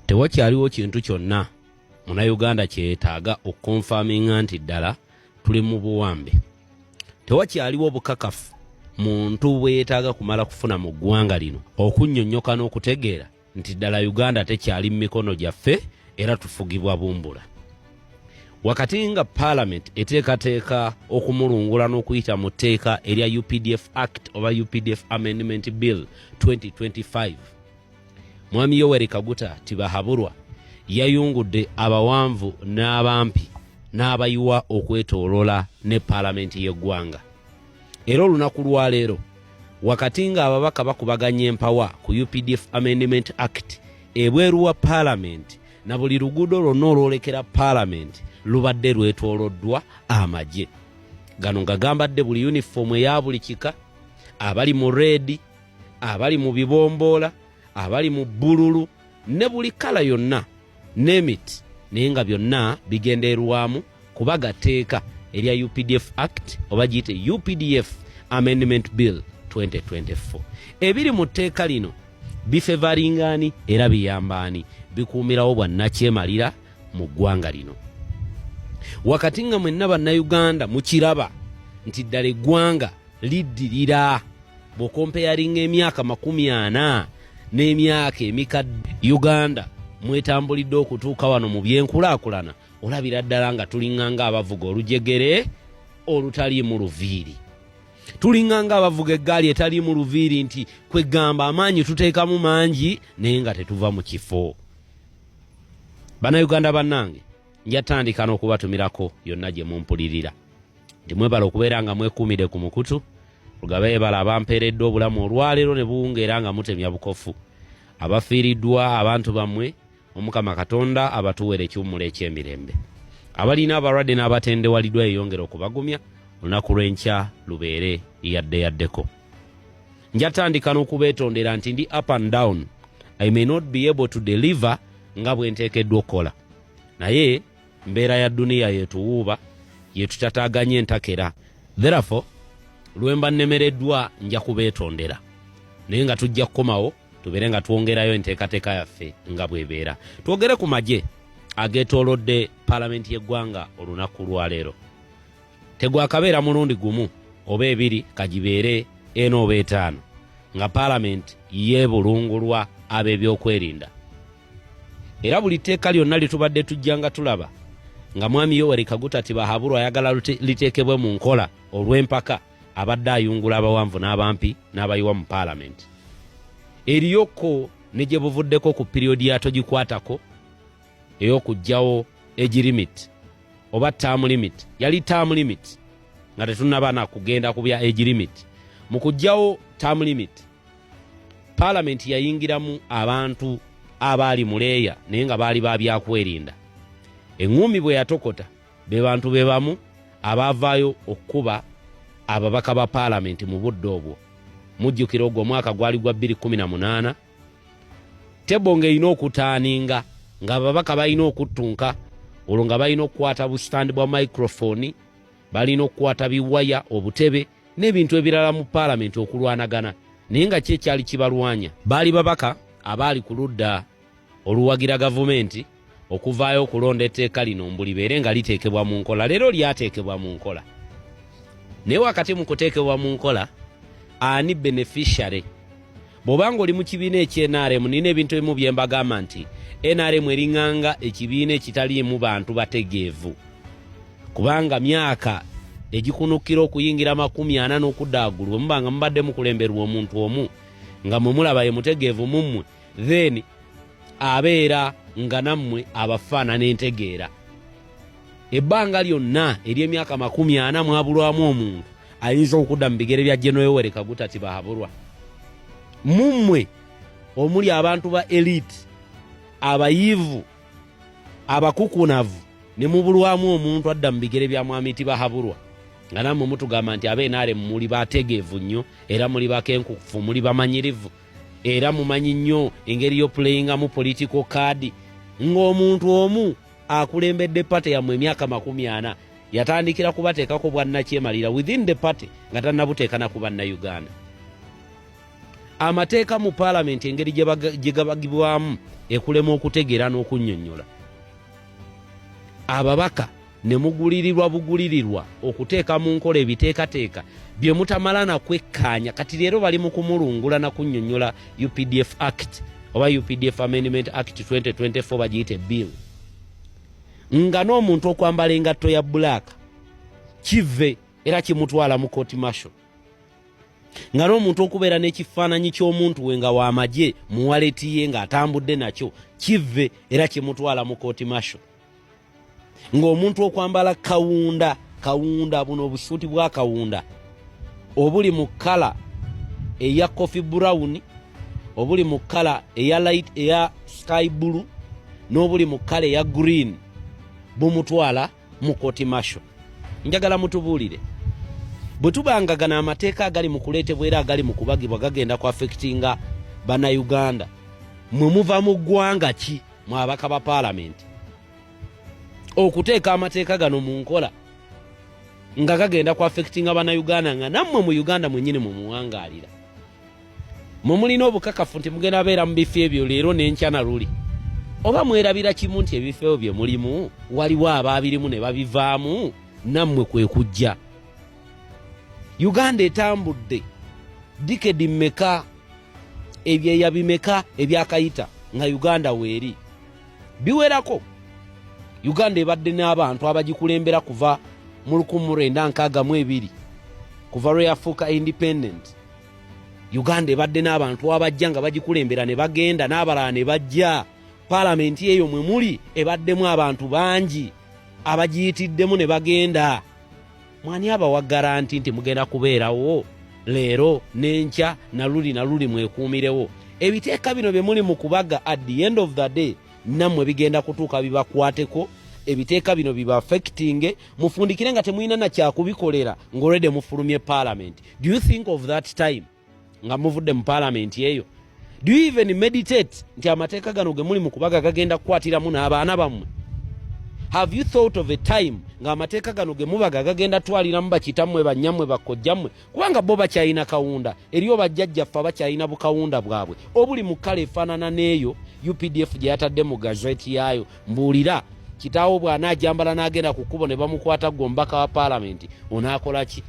Tewakyaliwo kintu kyonna Munnayuganda kyetaaga okukonfaminga nti ddala tuli mu buwambe. Tewakyaliwo bukakafu muntu bwetaaga kumala kufuna mu ggwanga lino okunnyonnyoka n'okutegeera nti ddala Uganda tekyali mu mikono gyaffe era tufugibwa bumbula. Wakati nga Parliament eteekateeka okumulungula n'okuyita mu tteeka erya UPDF Act oba UPDF Amendment Bill 2025, Mwami Yoweri Kaguta Tibahaburwa yayungudde abawanvu n'abampi n'abayiwa okwetoolola ne Parliament y'eggwanga. Era olunaku lwa leero wakati nga ababaka bakubaganya empawa ku UPDF Amendment Act ebweru wa Parliament na buli luguudo lwonna olwolekera Parliament lubadde lwetooloddwa amagye. Gano nga gambadde buli uniform eya buli kika, abali mu red, abali mu bibomboola, abali mu bbululu ne buli kala yonna nemit, naye nga byonna bigenderwamu kubaga tteeka erya UPDF Act oba giyite UPDF Amendment Bill 2024. Ebiri mu tteeka lino bifevaringani era biyambani bikuumirawo bwannakyemalira mu ggwanga lino. Wakati nga mwenna bannayuganda mukiraba nti ddala eggwanga liddirira bw'okompeyaringa emyaka 40 n'emyaka emikadde Uganda mwetambulidde okutuuka wano mu byenkulaakulana, olabira ddala nga tulinganga abavuga olujegere olutaliimu luviiri. Tulinganga abavuga eggaali etaliimu luviiri nti kwegamba amaanyi tuteekamu mangi naye nga tetuva mu kifo. Bannayuganda bannange, njatandika n'okubatumirako yonna gye mumpulirira. Ndi mwebala okubeera nga mwekuumire ku mukutu, lugabe ebala abampeeredde obulamu olwaleero ne buwungeera nga mutemya bukofu. Abafiiriddwa abantu bammwe, Omukama Katonda abatuwere ekiwummulo eky'emirembe. Abalina abalwadde n'abatendewaliddwa yeyongera okubagumya, olunaku lw'enkya lubeere yaddeyaddeko. Njatandika n'okubeetondera nti ndi up and down. I may not be able to deliver nga bwe nteekeddwa okukola. Naye mbeera ya duniya yetuwuuba, yetutataaganye entakera. Therefore, lwemba nnemereddwa nja kubeetondera. Naye nga tujja kukomawo tubeere nga twongerayo enteekateeka yaffe nga bw'ebeera. Twogere ku magye ageetoolodde Parliament y'eggwanga olunaku lwa leero. Tegwakabeera mulundi gumu oba ebiri kagibeere eno oba etaano nga Parliament yeebulungulwa ab'ebyokwerinda. Era buli tteeka lyonna litubadde tujjanga tulaba nga Mwami Yoweri Kaguta Tibahaburwa ayagala liteekebwe mu nkola olw'empaka abadde ayungula abawanvu n'abampi n'abayiwa mu Parliament. Eriyoko ne gye buvuddeko ku periodi atogikwatako ey'okugyawo age limit oba term limit. Yali term limit nga tetunnaba kugenda ku bya age limit. Mu kugyawo term limit, Parliament yayingiramu abantu abaali muleeya naye nga baali babyakwerinda. Eŋŋumi bwe yatokota be bantu be bamu abaavaayo okkuba ababaka ba Parliament mu budde obwo. Mujjukira ogwo mwaka gwali gwa 2018. Tebo ng'erina okutaaninga nga ababaka balina okuttunka, olwo nga balina okukwata busitandi bwa microphone, balina okukwata biwaya, obutebe n'ebintu ebirala mu Parliament okulwanagana. Naye nga kyali kibalwanya baali babaka abaali ku ludda oluwagira gavumenti okuvaayo okulonda etteeka lino mbulibeere nga liteekebwa mu nkola. Leero lyateekebwa mu nkola. Naye wakati mu kuteekebwa mu nkola, ani beneficiary? Bw'obanga oli mu kibiina eky'NRM, nina ebintu ebimu bye mbagamba nti NRM eringanga ekibiina ekitaliimu bantu bategeevu. Kubanga myaka egikunukira okuyingira 40 n'okuddaagulu bwe mubanga mubadde mukulemberwa omuntu omu nga mwe mulaba ye mutegeevu mummwe, then abeera nga nammwe abafaanana entegeera. Ebbanga lyonna ery'emyaka 40 mwabulwamu omuntu ayinza okudda mu bigere bya General Yoweri Kaguta Tibahaburwa. Mummwe omuli abantu ba elite, abayivu, abakukunavu, ne mubulwamu omuntu adda mu bigere bya Mwami Tibahaburwa. Nga nammwe mutugamba nti abenaare muli bategeevu nnyo era muli bakenkufu, muli bamanyirivu era mumanyi nnyo engeri y'oplayinga mu political card. Ng'omuntu omu akulembedde party yammwe emyaka 40 yatandikira kubateekako bwannakyemalira within the party nga tannabuteeka na ku Bannayuganda. amateeka mu parliament engeri gye gabagibwamu ekulema okutegeera n'okunnyonnyola. Ababaka ne mugulirirwa bugulirirwa okuteeka mu nkola ebiteekateeka bye mutamala na kwekkaanya, kati leero bali mu kumulungula na kunnyonnyola UPDF Act oba UPDF Amendment Act 2024 bagiyite bill, nga n'omuntu okwambala engatto ya black kive era kimutwala mu court martial, nga n'omuntu okubeera n'ekifaananyi ky'omuntu we nga w'amagye mu waleti ye ng'atambudde nakyo kive era kimutwala mu court martial, ng'omuntu okwambala kawunda buno obusuuti bwa kawunda obuli mu kala eya coffee brown, obuli mu kala eya light eya sky blue, n'obuli mu kala eya green bumutwala mu court martial. Njagala mutubuulire bwe tubangagana amateeka agali mu kuleetebwa era agali mu kubagibwa gagenda ku affectinga bannayuganda, mwe muva mu ggwanga ki mu abaka ba paalamenti okuteeka amateeka gano mu nkola nga gagenda ku affectinga bannayuganda nga nammwe mu Uganda mwennyini mu muwangaalira? Mwe mulina obukakafu nti mugenda beera mu bifo ebyo leero n'enkya na luli, oba mwerabira kimu nti ebifo bye mulimu waliwo abaabirimu ne babivaamu nammwe kwe kujja? Uganda etambudde dikedi mmeka, ebyeya bimeka ebyakayita nga Uganda weeri biwerako. Uganda ebadde n'abantu abagikulembera kuva mu 1962 kuva lwe yafuuka independent. Uganda ebadde n'abantu abajja nga bagikulembera ne bagenda, n'abalala ne bajja. Paalamenti eyo mwe muli ebaddemu abantu bangi abagiyitiddemu ne bagenda. Mwani abawa garanti nti mugenda kubeerawo leero n'enkya na luli mwekuumirewo? Ebiteeka bino bye muli mu kubaga at the end of the day nammwe bigenda kutuuka bibakwateko, ebiteeka bino biba affecting, mufundikire nga temuyina na kyakubikolera ng'olwedde mufulumye parliament. Do you think of that time nga muvudde mu parliament eyo? Do you even meditate nti amateeka gano ge muli mu kubaga gagenda kukwatiramu n'abaana bammwe? Have you thought of a time nga amateeka gano ge mubaga gagenda twaliramu bakitammwe banyammwe bakojjammwe? Kubanga bo bakyalina kawunda, eriyo bajjajjaffe bakyalina bukawunda bwabwe obuli mu kkala efaanana n'eyo UPDF gye yatadde mu gazeti yaayo. Mbuulira, kitaawo bw'anaajambala n'agenda ku kkubo ne bamukwata gwe omubaka wa paalamenti, onaakola ki?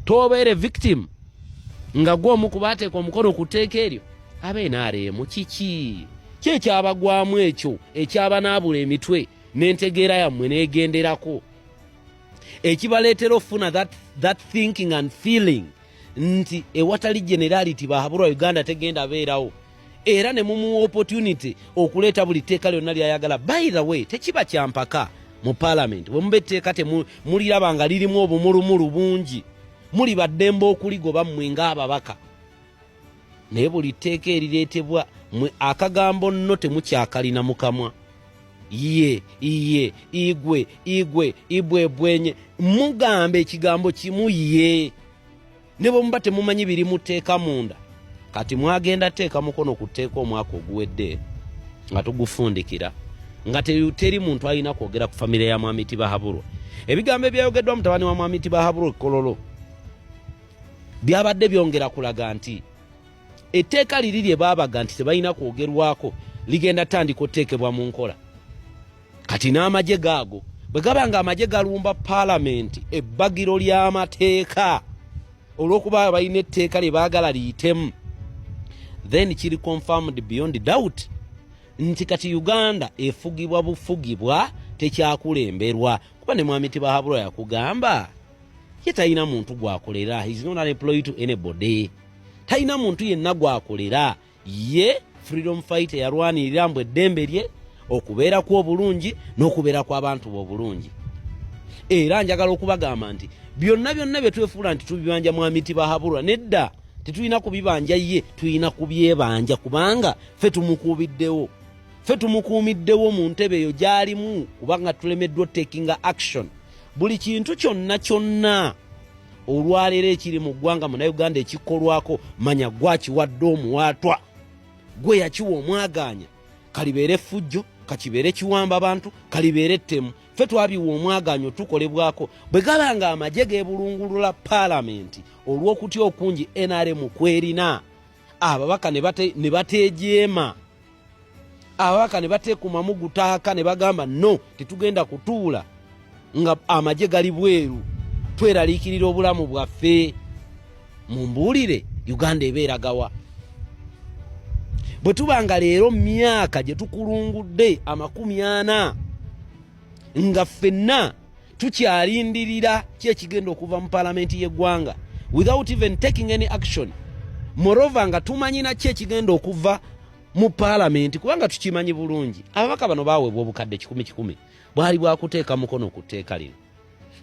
Toobeere victim nga gw'omu ku baateeka omukono ku tteeka eryo. Ab'NRM kiki kyekyabagwamu ekyo ekyabanaabula emitwe n'entegeera yammwe n'egenderako, ekibaleetera ofuna that thinking and feeling nti ewatali generality Bahabura Uganda tegenda beerawo, era ne mumuwa opportunity okuleeta buli tteeka lyonna lyayagala. By the way, tekiba kyampaka mu parliament bwe mube etteeka temuliraba nga lirimu obumulumulu bungi, muli baddembe okuligoba mmwe ng'ababaka, naye buli tteeka erireetebwa akagambo nno temukyakalina mu kamwa. Iye igwe ibwebwenye mugambe ekigambo kimu ye, ne bwe muba temumanyi biri mu tteeka munda. Kati mwagenda tteeka mukono ku tteeka omwaka oguwedde nga tugufundikira nga teri muntu alina kwogera ku famire ya Mwami Tibahabulwa. Ebigambo ebyayogeddwa mutabani wa Mwami Tibahabulwa Kololo byabadde byongera kulaga nti etteeka liri lye baabaga nti tebalina kwogerwako ligenda tandika otteekebwa mu nkola. Kati n'amagye gaago bwe gaba nga amagye galumba paalamenti ebbagiro ly'amateeka olw'okuba balina etteeka lye baagala liyitemu, then kiri confirmed beyond doubt nti kati Uganda efugibwa bufugibwa tekyakulemberwa. Kuba ne Mwami Tibahabulwa yakugamba ye talina muntu gwakolera, he is not employed to anybody. Talina muntu yenna gwakolera, ye freedom fighter yarwanirira mbwe eddembe lye okubeera ku obulungi n'okubeera kw'abantu b'obulungi. Era njagala okubagamba nti byonna bye twefuula nti tubibanja Mwami Tibahabulwa, nedda tetulina kubibanja ye, tulina kubyebanja kubanga ffe tumukuumiddewo. Ffe tumukuumiddewo mu ntebe eyo gy'alimu kubanga tulemeddwa takinga action. Buli kintu kyonna olwaleero ekiri mu ggwanga Munnayuganda ekikolwako, manya gwakiwadde omuwaatwa, gwe yakiwa omwaganya. Kalibeere fujjo, kakibeere kiwamba abantu, kalibeere ettemu, ffe twabiwa omwaganyo tukolebwako. Bwe gaba nga amagye geebulungulula paalamenti olw'okutya okungi NRM kwerina, ababaka ne batejeema ababaka ne bateekumamu gutaaka ne bagamba no tetugenda kutuula nga amagye gali bweru tweraliikirira obulamu bwaffe. Mumbuulire Uganda ebeeragawa bwe tubanga leero myaka gye tukulungudde 40 nga ffenna tukyalindirira kyekigenda okuva mu paalamenti y'eggwanga without even taking any action. Moreover nga tumanyina kyekigenda okuva mu paalamenti kubanga tukimanyi bulungi. Ababaka bano baweebwa obukadde 100 bwali bwakuteeka mukono ku tteeka lino.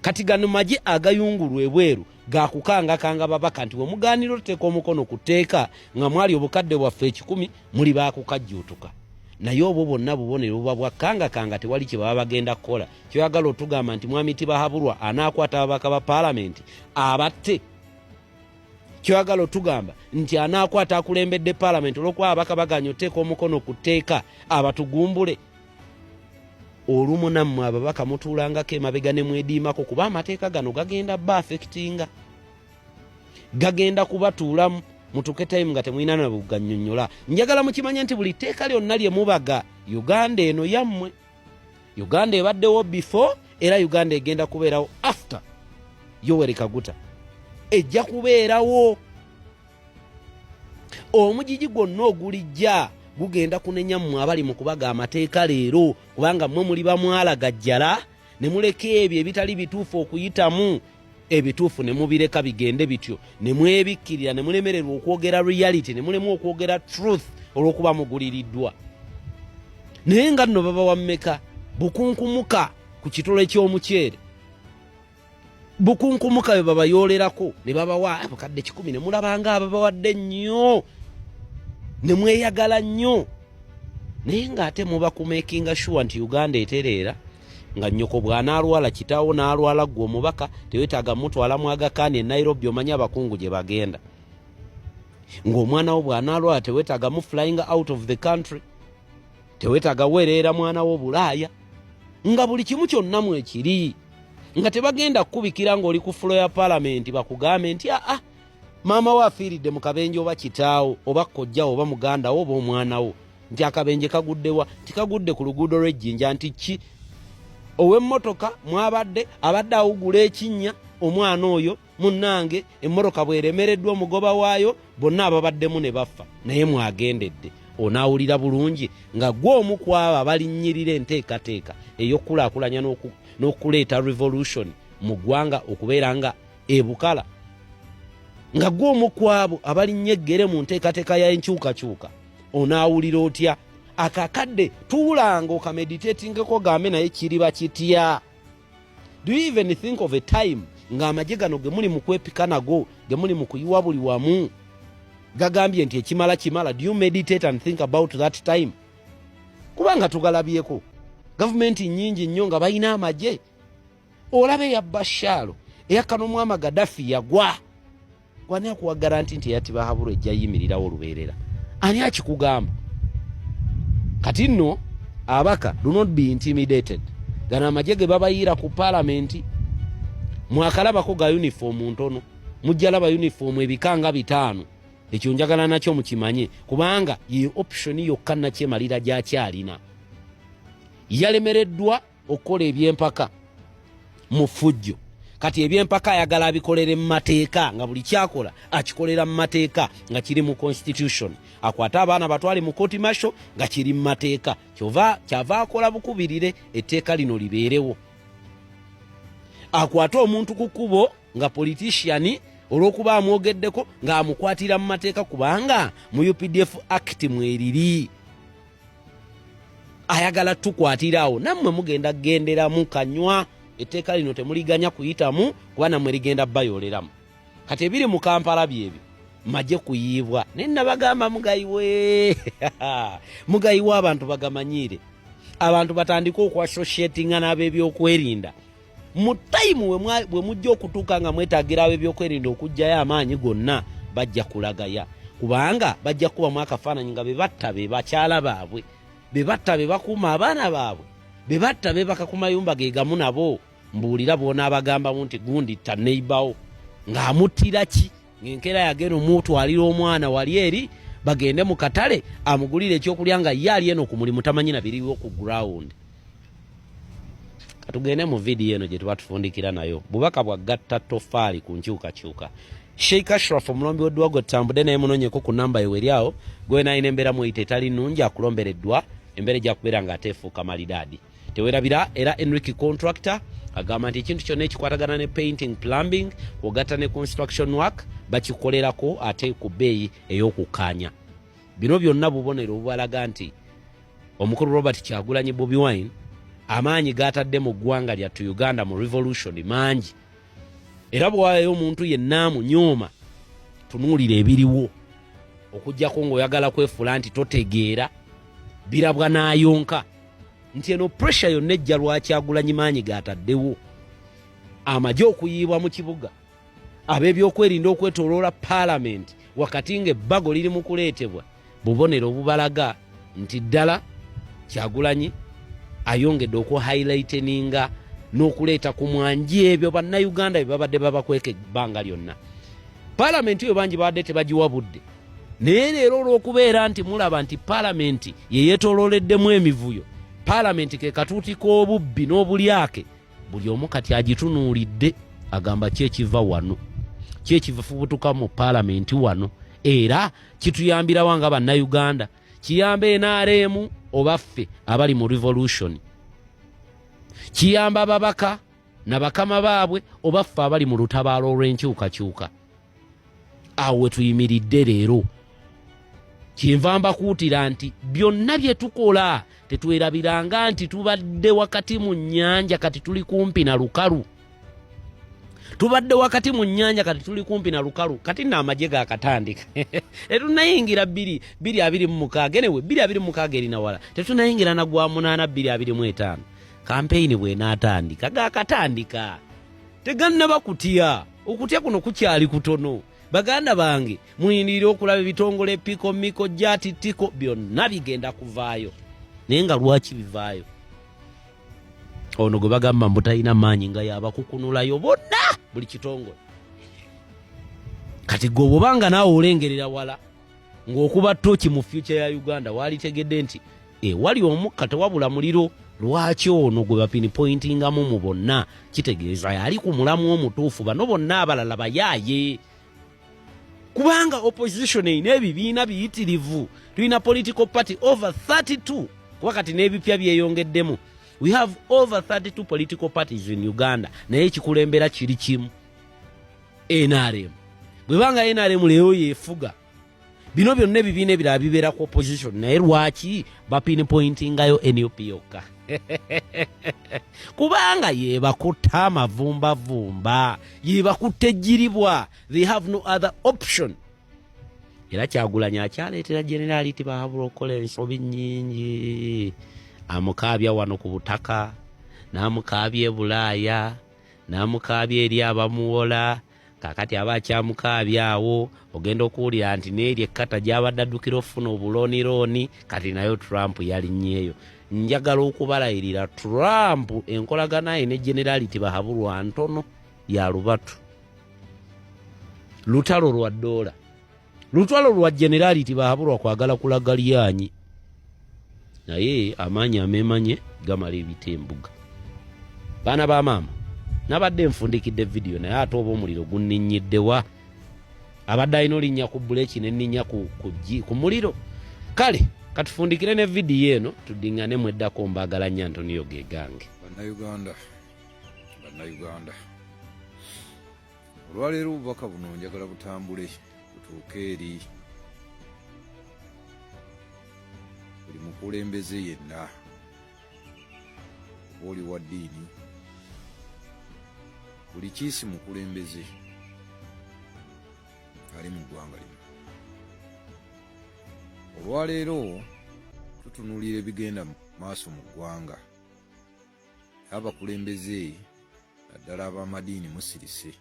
Kati gano magye agayungulwa ebweru gakukangakanga babaka nti wemugaanira otuteeka omukono ku tteeka nga mwali obukadde bwaffe 10 muli baakukajjuutuka. Naye obwo bwonna bubonero buba bwakangakanga tewali kye baba bagenda kukola. Kyoyagala otugamba nti mwami Tibahabulwa anaakwata ababaka ba paalamenti abatte. Kyoyagala otugamba nti anaakwata akulembedde paalamenti olw'okuba ababaka baganya oteeka omukono ku tteeka abatugumbule. Olumu nammwe ababaka mutuulangako emabega ne mwediimako kuba amateeka gano gagenda ba affectinga. Gagenda kubatuulamu mutuke time nga temulina na bugannyonnyola. Njagala mukimanye nti buli tteeka lyonna lye mubaga Uganda eno yammwe. Uganda ebaddewo before era Uganda egenda kubeerawo after Yoweri Kaguta. Ejja kubeerawo. Omugigi gwonna ogulijja gugenda kunenya mmwe abali mu kubaga amateeka leero kubanga mmwe muli bamwala gajjala ne muleka ebyo ebitali bituufu okuyitamu ebituufu ne mubireka bigende bityo ne mwebikkirira ne mulemererwa okwogera reality ne mulemu okwogera truth olw'okuba muguliriddwa. Naye nga nno baba wammeka bukunkumuka ku kitole ky'omuceere bukunkumuka bwe babayoolerako ne babawa abakadde 10 ne mulabanga ababawadde nnyo ne mweyagala nnyo. Naye ng'ate muba kumakinga sure nti Uganda etereera nga nnyoko bw'anaalwala kitaawo n'alwala gwe omubaka tewetaaga mutwala mu Aga Khan e Nairobi omanya abakungu gye bagenda. Ng'omwana wo bw'anaalwala tewetaaga mu flying out of the country. Tewetaaga wereera mwana wo Bulaaya. Nga buli kimu kyonna mwekiri. Nga tebagenda kukubikira ng'oli ku fulo ya paalamenti bakugambe nti maama wo afiiridde mu kabenje oba kitaawo oba kkojja oba muganda wo oba omwana wo nti akabenje kaguddewa tikagudde ku luguudo lw'ejjinja nti ki ow'emmotoka mwabadde abadde awugula ekinnya omwana oyo munnange emmotoka bweremereddwa omugoba waayo bonna ababaddemu ne baffa naye mwagendedde. Onaawulira bulungi nga gwe omu ku abo abalinnyirira enteekateeka ey'okulaakulanya n'okuleeta revolution mu ggwanga okubeera nga ebukala nga gwe omu ku abo abalinnye eggere mu nteekateeka ya enkyukakyuka. Onaawulira otya? Akakadde tuulanga okameditatingeko gambe naye kiriba kitya? Do you even think of a time nga amagye gano ge muli mu kwepika nago ge muli mu kuyiwa buli wamu gagambye nti ekimala kimala? Do you meditate and think about that time? Kubanga tugalabyeko gavumenti nnyingi nnyo nga balina amagye. Olaba eya Bashar eyakanomu Gaddafi yagwa. Wani akuwa garanti nti yati Bahabulwa ejja yimirirawo olubeerera? Ani akikugamba? Kati nno abaka do not be intimidated. Gana amagye ge babayira ku paalamenti mwakalabako ga uniform ntono mujjalaba uniform ebikanga 5. Ekyo njagala nakyo mukimanye kubanga ye option yokka nakyemalira gy'akyalina. Yalemereddwa okukola ebyempaka mu ffujjo. Kati ebyempaka ayagala abikolere mu mateeka nga buli kyakola akikolera mu mateeka nga kiri mu constitution. Akwata abaana batwale mu court martial nga kiri mu mateeka. Kyava akola bukubirire etteeka lino libeerewo. Akwata omuntu ku kkubo nga politician olw'okuba amwogeddeko ng'amukwatira mu mateeka kubanga mu UPDF Act mweriri. Ayagala tukwatirawo nammwe mugenda kugenderamu kanywa etteeka lino temuliganya kuyitamu kuba nammwe ligenda bayooleramu. Kati ebiri mu Kampala byebyo magye kuyiibwa naye nabagamba mugayiwe mugayiwe abantu bagamanyiire abantu batandika okwasociatinga n'ab'ebyokwerinda mu time bwe mujja okutuuka nga mwetaagira ab'ebyokwerinda okujjayo amaanyi gonna bajja kulagaya kubanga bajja kubamu akafaananyi nga bebatta be bakyala baabwe bebatta be bakuuma abaana baabwe bebatta be baka ku mayumba ge gamu nabo. Mbuulira boona abagambamu nti gundi taneibawo ng'amuttira ki ng'enkeera yagenda omutwalira omwana wali eri bagende mu katale amugulire ekyokulya nga ye ali eno ku mulimu tamanyi na biriwo ku ground. Katugende mu video eno gye tuba tufundikira nayo bubaka bwa gatta tofaali ku nkyukakyuka. Sheikh Ashraf omulombi w'eddwago tambudde naye munonyeko ku namba eweriawo gwe naayina embeera muyite etali nnungi akulombereddwa embeera ejja kubeera ng'ateefuuka malidaadi. Tewerabira era Enrique Contractor agamba nti ekintu kyonna ekikwatagana ne painting, plumbing, kwogatta ne construction work bakikolerako ate ku bbeeyi ey'okukkaanya. Bino byonna bubonero obubalaga nti omukulu Robert Kyagulanyi Bobi Wine amaanyi g'atadde mu ggwanga lyattu Uganda mu revolution mangi. Era bw'ayo omuntu yenna amunyooma tunuulira ebiriwo okuggyako ng'oyagala kwefuula nti totegeera birabwa n'ayonka nti eno pressure yonna ejja lwa Kyagulanyi maanyi g'ataddewo. Amagye okuyiibwa mu kibuga, ab'ebyokwerinda okwetooloola Parliament wakati ng'ebbago liri mu kuleetebwa, bubonero obubalaga nti ddala Kyagulanyi ayongedde okuhighlighteninga n'okuleeta ku mwanji ebyo bannayuganda bye babadde babakweka ebbanga lyonna. Parliament yo bangi babadde tebagiwa budde, naye leero olw'okubeera nti mulaba nti Parliament ye yeetoolooleddemu emivuyo, Parliament ke katuuti k'obubbi n'obulyake, buli omu kati agitunuulidde agamba kyekiva wano, kyekifubutuka mu Parliament wano, era kituyambirawo nga bannayuganda, kiyamba NRM oba ffe abali mu revolution, kiyamba ababaka n'abakama baabwe oba ffe abali mu lutabaalo olw'enkyukakyuka. Awo we tuyimiridde leero. Kyenva mbakuutira nti byonna bye tukola tetwerabiranga nti tubadde wakati mu nnyanja kati tuli kumpi na lukalu. Tubadde wakati mu nnyanja kati tuli kumpi na lukalu, kati n'amagye gaakatandika. Tetunayingira 226 enewe 226 erina wala, tetunayingira na gwa 8 225. Campaign bw'enaatandika gaakatandika. Tegannaba kutya, okutya kuno kukyali kutono. Baganda bange muyindirire okulaba ebitongole Piko, Miko, Jati, Tiko byonna bigenda kuvaayo. Naye nga lwaki bivaayo? Ono gwe bagamba mbu talina maanyi nga yabakukunulayo bonna buli kitongole. Kati gwe obanga naawe olengerera wala ng'okuba toki mu future ya Uganda walitegedde nti wali omukka tewabula muliro. Lwaki ono gwe bapinpointingamu mu bonna kitegeeza yali ku mulamu omutuufu, bano bonna abalala bayaaye. Kubanga opposition eyina ebibiina biyitirivu, tulina political party over 32 wakati n'ebipya byeyongeddemu. We have over 32 political parties in Uganda, naye ekikulembera kiri kimu, NRM. Bwebanga NRM leero yeefuga, bino byonna ebibiina ebirala bibeera ku opposition, naye lwaki bapinpointingayo NUP yokka? Kubanga yebakutte amavumbavumba, yebakutte ejjiribwa. They have no other option. Era Kyagulanyi akyaleetera Generality Bahabura okukola ensobi nnyingi. Amukaabya wano ku butaka, n'amukaabya e Bulaaya, n'amukaabya eri abamuwola. Kakati aba akyamukaabya awo, ogenda okuwulira nti n'eri ekkata gy'abadde addukira okufuna obuloonirooni, kati nayo Trump yalinnyeeyo. Njagala okubalayirira Trump enkolagana ye ne Generality Bahabura ntono ya lubatu. Lutalo lwa ddoola, lutalo lwa Generality Bahabura kwagala kulaga lyanyi, naye amaanyi amemanye gamala ebitembuga. Baana ba maama, nabadde nfundikidde video naye ate oba omuliro gunninnyiddewa. Abadde alina olinnya ku buleki nenninnya ku muliro. Kale katufundikire ne video eno tudingane mweddako mbagala nnyo Antonio Gegange. Bannayuganda, olwaleero obubaka buno njagala butambule butuuke eri buli mukulembeze yenna, oba oli wa ddiini, buli kiisi mukulembeze ali mu ggwanga lino. Olwaleero tutunuulira ebigenda maaso mu ggwanga. Abakulembeze naddala ab'amadiini musirise,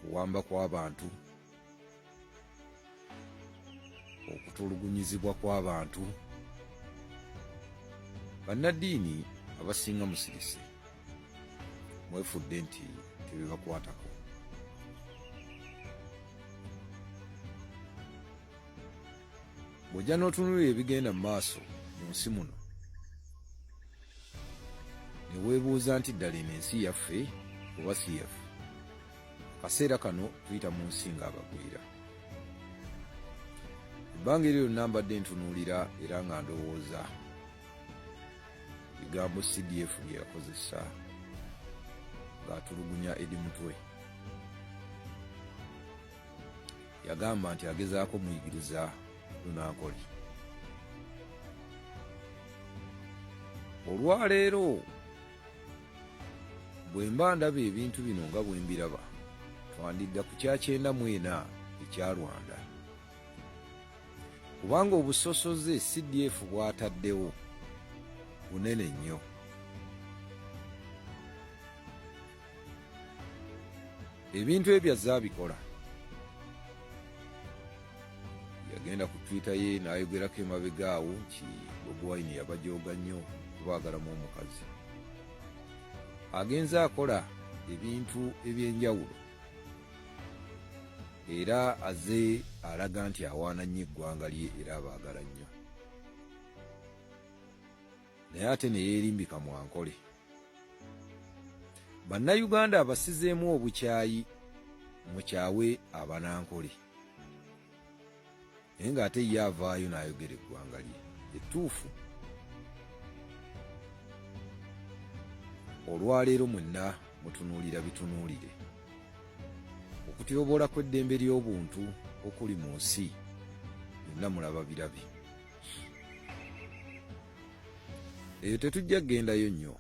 kuwamba kw'abantu, okutulugunyizibwa kw'abantu. Bannaddiini abasinga musirise, mwefudde nti tebibakwatako. bw'ojja n'otunuulira ebigenda mu maaso mu nsi muno ne weebuuza nti ddala eno ensi yaffe oba si yaffe. Akaseera kano tuyita mu nsi ng'abagwira. Ebbanga eryo lyonna mbadde ntunuulira era nga ndowooza bigambo CDF bye yakozesa ng'atulugunya Eddie Mutwe. Yagamba nti agezaako muyigiriza Lunankole. Olwaleero bwe mba ndaba ebintu bino nga bwe mbiraba, twandidda ku kya 94 ekya Rwanda. Kubanga obusosoze CDF bwataddewo bunene nnyo. Ebintu ebyo azaabikola. Yagenda ku Twitter ye n'ayogerako emabega awo nti Bobi Wine yabajooga nnyo kubaagalamu omukazi. Agenza akola ebintu eby'enjawulo era aze alaga nti awaana nnyo eggwanga lye era abaagala nnyo. Naye ate ne yeerimbika mu Ankole. Bannayuganda abasizeemu obukyayi mukyawe Abanankole. Naye ng'ate ye avaayo n'ayogera eggwanga lye ettuufu. Olwaleero mwenna mutunuulira bitunuulire. Okutyoboola kw'eddembe ly'obuntu okuli mu nsi byonna mulaba birabi. Eyo tetujja kgendayo nnyo.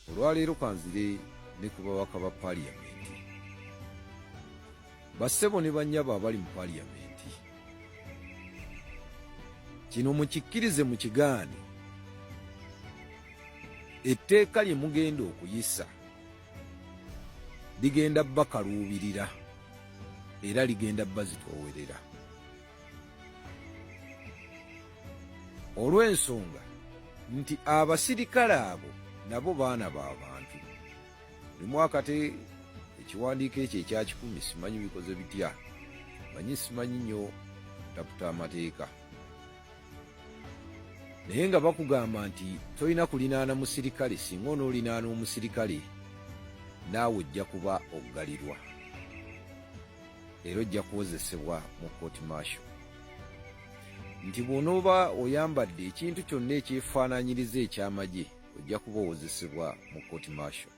Olwaleero kanzire ne ku babaka ba Paaliyamenti. Bassebo ne bannyabo abali mu Paaliyamenti. Kino mukikkirize mu kigaane. Etteeka lye mugenda okuyisa ligenda bakaluubirira era ligenda bazitoowerera. Olw'ensonga nti abasirikale abo nabo baana b'abantu. Buli mwaka te ekiwandiiko ekyo ekya 10 simanyi bikoze bitya. Manyi simanyi nnyo taputa amateeka. Naye nga bakugamba nti tolina kulinaana musirikale, singa onoolinaana omusirikale naawe ojja kuba oggalirwa. Era ojja kuwozesebwa mu court martial. Nti bw'onooba oyambadde ekintu kyonna ekyefaanaanyiriza eky'amagye ojja kuba owozesebwa mu court martial.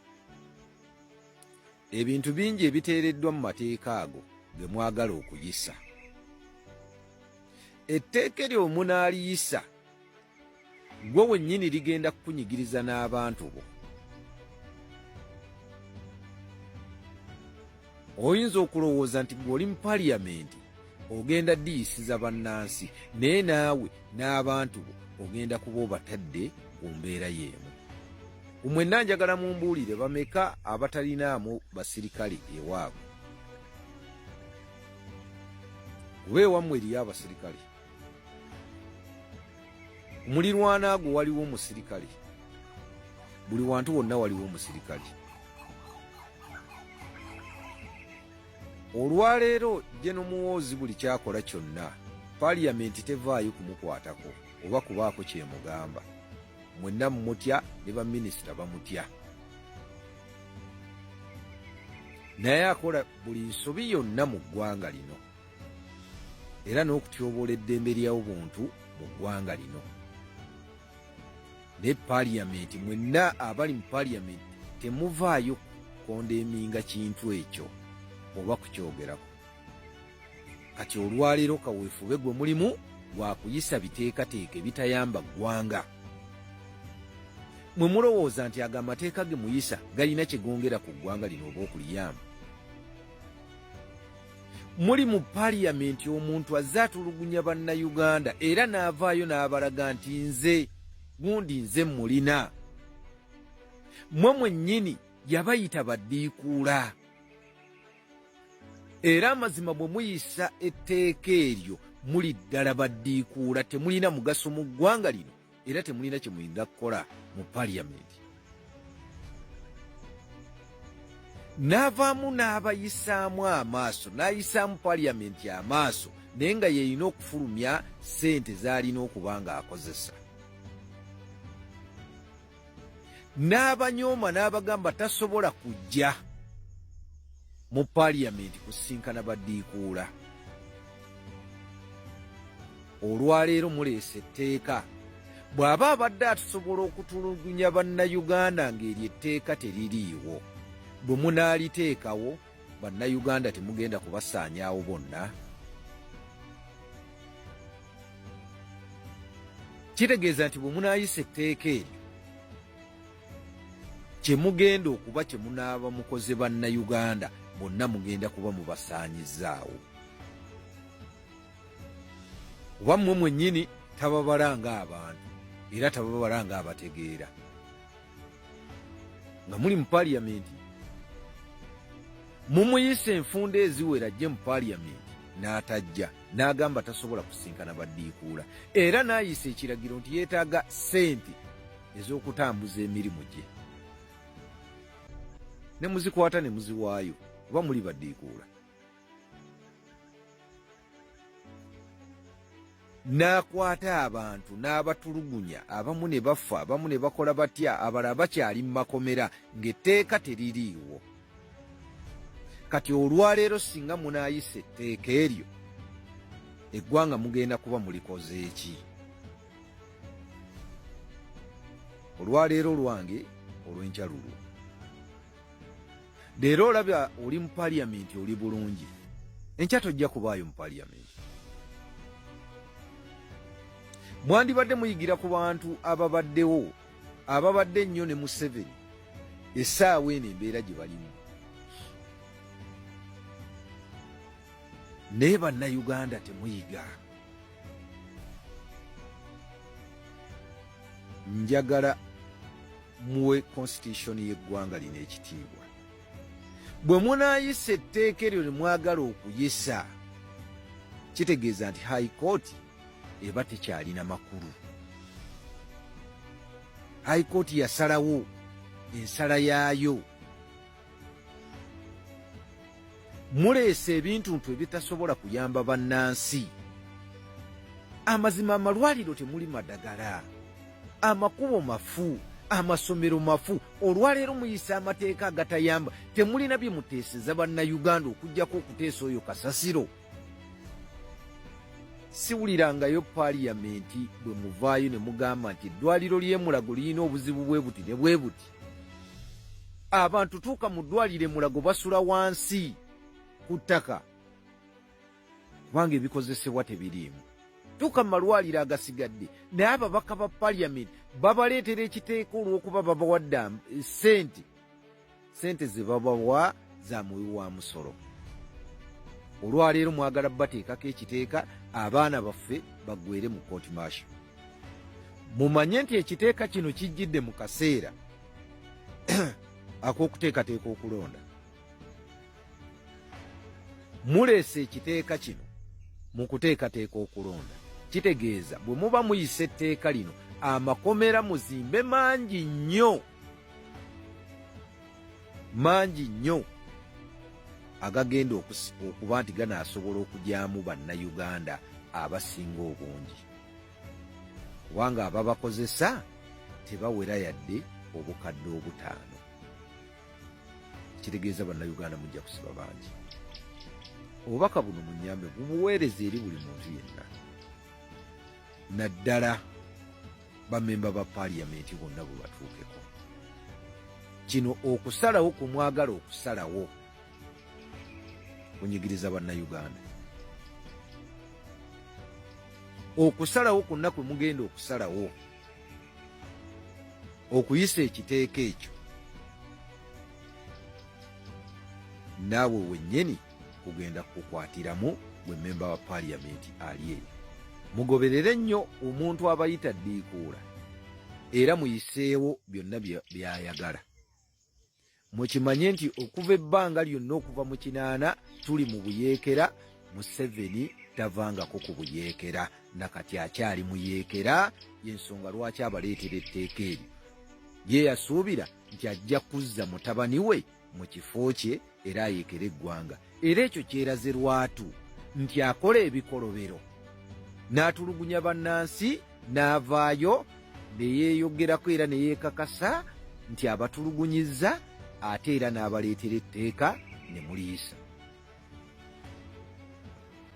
Ebintu bingi ebiteereddwa mu mateeka ago ge mwagala okuyisa. Etteeka eryo munaaliyisa gwe wennyini ligenda kukunyigiriza n'abantu bo. Oyinza okulowooza nti gw'oli mu Paaliyamenti ogenda diyisiza bannansi, naye naawe n'abantu bo ogenda kuba obatadde ku mbeera y'emu. Mwenna njagala mumbuulire bameka abatalinaamu basirikale ewaabwe. Kuba ewammwe eriyo abasirikale. Mulirwana gwo waliwo omusirikale. Buli wantu wonna waliwo omusirikale. Olwaleero Jeno Muwoozi buli kyakola kyonna Paaliyamenti tevaayo kumukwatako oba kubaako kyemugamba. Mwenna mumutya ne baminisita bamutya. Naye akola buli nsobi yonna mu ggwanga lino era n'okutyoboola eddembe ly'obuntu mu ggwanga lino. Ne Paaliyamenti mwenna abali mu Paaliyamenti temuvaayo kondeeminga kintu ekyo oba kukyogerako. Kati olwaleero kaweefube gwe mulimu gwa kuyisa biteekateeka ebitayamba ggwanga. Mwe mulowooza nti ago amateeka ge muyisa galina kye gongera ku ggwanga lino oba okuliyamba? Muli mu Paaliyamenti omuntu azze atulugunya bannayuganda era n'avaayo n'abalaga nti nze gundi nze mulina. Mmwe mwennyini yabayita baddiikuula. Era amazima bwe muyisa etteeka eryo muli ddala baddiikuula, temulina mugaso mu ggwanga lino era temulina kye muyinza kukola mu Paaliyamenti. n'avaamu n'abayisaamu amaaso, n'ayisaamu paliyamenti amaaso, naye nga yeerina okufulumya ssente z'alina okuba ng'akozesa. N'abanyooma n'abagamba tasobola kujja mu paliyamenti kusinkana baddiikuula. Olwaleero muleese etteeka. Bw'aba abadde atusobola okutulugunya bannayuganda ng'eryo etteeka teririiwo, bwe munaaliteekawo bannayuganda temugenda kubasaanyaawo bonna. Kitegeeza nti bwe munaayisa etteeka eryo, kye mugenda okuba kye munaaba mukoze bannayuganda bonna mugenda kuba mubasaanyizzaawo. Oba mmwe mwennyini tababala ng'abantu era tababala ng'abategeera. Nga muli mu paliyamenti, mumuyise enfunda eziwera ajje mu paliyamenti n'atajja, n'agamba tasobola kusinkana baddiikuula, era n'ayisa ekiragiro nti yeetaaga ssente ez'okutambuza emirimu gye. Ne muzikwata ne muziwaayo, oba muli baddiikuula. N'akwata abantu n'abatulugunya, abamu ne bafa, abamu ne bakola batya, abalala bakyali mu makomera ng'etteeka teririiwo. Kati olwaleero singa munaayisa etteeka eryo, eggwanga mugenda kuba mulikoze eki? Olwaleero lwange olw'enkya lulwo. Leero olabya oli mu paliyamenti oli bulungi, enkya tojja kubaayo mu paliyamenti. Mwandibadde muyigira ku bantu ababaddewo, ababadde ennyo ne Museveni, essaawa eno embeera gye balimu. Naye bannayuganda temuyiga. Njagala muwe constitution y'eggwanga lino ekitiibwa. Bwe munaayisa etteeka eryo ne mwagala okuyisa, kitegeeza nti High Court eba tekyalina makulu. High Court yasalawo ensala yaayo. Muleese ebintuntu ebitasobola kuyamba bannansi. Amazima amalwaliro temuli madagala, amakubo mafu, amasomero mafu. Olwaleero muyisa amateeka agatayamba, temulina bye muteeseza bannayuganda okuggyako okuteesa oyo kasasiro. Siwulirangayo paliyamenti bwe muvaayo ne mugamba nti eddwaliro ly'e Mulago lirina obuzibu bwe buti ne bwe buti. Abantu tuuka mu ddwaliro e Mulago basula wansi ku ttaka kubanga ebikozesebwa tebiriimu. Tuuka mu malwaliro agasigadde, naye ababaka ba paliyamenti babaleetera ekiteeka olw'okuba babawadde sente ze babawa za muwi wa musolo. Olwaleero mwagala bateekako ekiteeka abaana baffe baggweere mu court martial. Mumanye nti ekiteeka kino kijjidde mu kaseera ak'okuteekateeka okulonda. Muleese ekiteeka kino mu kuteekateeka okulonda. Kitegeeza bwe muba muyisa etteeka lino, amakomera muzimbe mangi nnyo, mangi nnyo, agagenda okuba nti ganaasobola okugyamu bannayuganda abasinga obungi, kubanga ababakozesa tebawera yadde obukadde 5. Kitegeeza bannayuganda mujja kusiba bangi. Obubaka buno munyambe bubuweereza eri buli muntu yenna, naddala bamemba ba paliyamenti bonna bwe batuukeko. Kino okusalawo kumwagala okusalawo kunyigiriza bannayuganda. Okusalawo kwonna kwe mugenda okusalawo okuyisa ekiteeka ekyo, naawe wennyini kugenda kukwatiramu bwe memba wa paliyamenti ali eyo. Mugoberere nnyo omuntu abayita ddiikuula era muyiseewo byonna by'ayagala. Mukimanye nti okuva ebbanga lyonna okuva mu 8 tuli mu buyeekera. Museveni tavangako ku buyeekera, nakati akyali muyeekera, y'ensonga lwaki abaleetera etteeka eryo. Ye yasuubira nti ajja kuzza mutabani we mu kifo kye era ayekera eggwanga. Era ekyo kyeraze Lwatu nti akola ebikolobero n'atulugunya bannansi n'avaayo ne yeeyogerako era ne yeekakasa nti abatulugunyizza ate era n'abaleetera etteeka ne muliisa.